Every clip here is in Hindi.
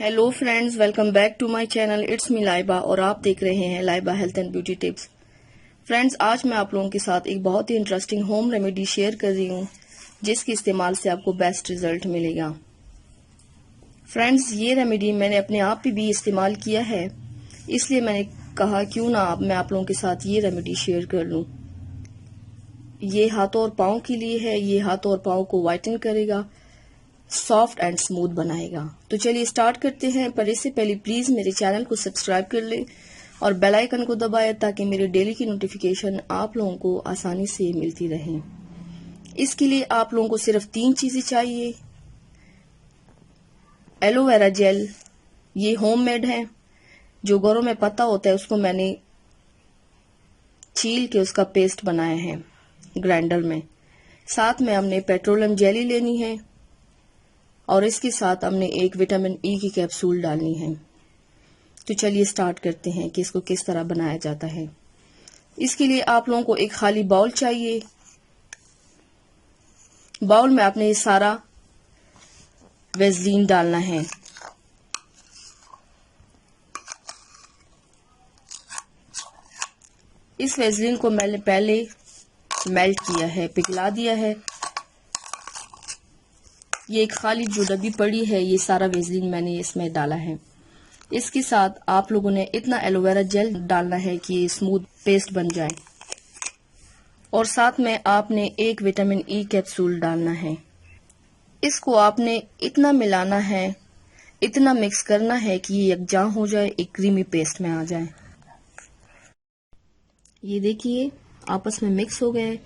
Hello friends, welcome back to my channel. It's me Laiba और आप देख रहे हैं Laiba health and beauty tips. Friends, आज मैं आप लोगों के साथ एक बहुत ही इंटरेस्टिंग होम रेमेडी शेयर कर रही हूँ जिसके इस्तेमाल से आपको बेस्ट रिजल्ट मिलेगा। फ्रेंड्स, ये रेमेडी मैंने अपने आप पे भी इस्तेमाल किया है, इसलिए मैंने कहा क्यों ना मैं आप लोगों के साथ ये रेमेडी शेयर कर लूँ। ये हाथों और पाँव के लिए है। ये हाथों और पाँव को व्हाइटन करेगा, सॉफ्ट एंड स्मूथ बनाएगा। तो चलिए स्टार्ट करते हैं, पर इससे पहले प्लीज मेरे चैनल को सब्सक्राइब कर लें और बेल आइकन को दबाएं ताकि मेरे डेली की नोटिफिकेशन आप लोगों को आसानी से मिलती रहे। इसके लिए आप लोगों को सिर्फ 3 चीजें चाहिए। एलोवेरा जेल, ये होममेड है। जो घरों में पत्ता होता है उसको मैंने छील के उसका पेस्ट बनाया है ग्राइंडर में। साथ में हमने पेट्रोलियम जेली लेनी है और इसके साथ हमने एक विटामिन ई की कैप्सूल डालनी है। तो चलिए स्टार्ट करते हैं कि इसको किस तरह बनाया जाता है। इसके लिए आप लोगों को एक खाली बाउल चाहिए। बाउल में आपने ये सारा वेज़लीन डालना है। इस वेज़लीन को मैंने पहले मेल्ट किया है, पिघला दिया है। ये एक खाली जो डब्बी पड़ी है, ये सारा वेज़लीन मैंने इसमें डाला है। इसके साथ आप लोगों ने इतना एलोवेरा जेल डालना है कि ये स्मूथ पेस्ट बन जाए, और साथ में आपने एक विटामिन ई कैप्सूल डालना है। इसको आपने इतना मिलाना है, इतना मिक्स करना है कि ये यकजा हो जाए, एक क्रीमी पेस्ट में आ जाए। ये देखिए आपस में मिक्स हो गए।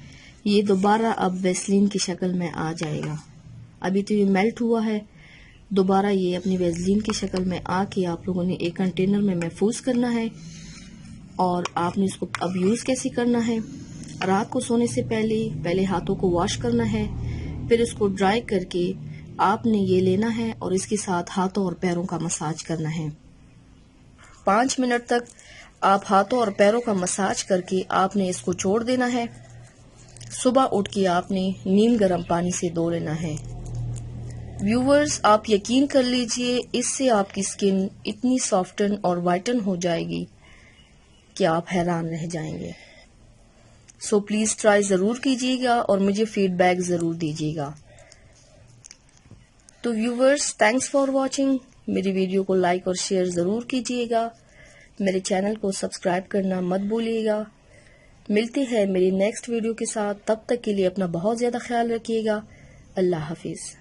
ये दोबारा अब वेज़लीन की शक्ल में आ जाएगा। अभी तो ये मेल्ट हुआ है, दोबारा ये अपनी वेज़लीन की शक्ल में आके आप लोगों ने एक कंटेनर में महफूज करना है। और आपने इसको अब यूज़ कैसे करना है, रात को सोने से पहले हाथों को वॉश करना है, फिर इसको ड्राई करके आपने ये लेना है और इसके साथ हाथों और पैरों का मसाज करना है। 5 मिनट तक आप हाथों और पैरों का मसाज करके आपने इसको छोड़ देना है। सुबह उठ के आपने नीम गर्म पानी से धो लेना है। व्यूवर्स, आप यकीन कर लीजिए, इससे आपकी स्किन इतनी सॉफ्टन और वाइटन हो जाएगी कि आप हैरान रह जाएंगे। सो प्लीज ट्राई जरूर कीजिएगा और मुझे फीडबैक जरूर दीजिएगा। तो व्यूवर्स, थैंक्स फॉर वॉचिंग। मेरी वीडियो को लाइक और शेयर जरूर कीजिएगा। मेरे चैनल को सब्सक्राइब करना मत भूलिएगा। मिलते हैं मेरी नेक्स्ट वीडियो के साथ। तब तक के लिए अपना बहुत ज्यादा ख्याल रखिएगा। अल्लाह हाफिज।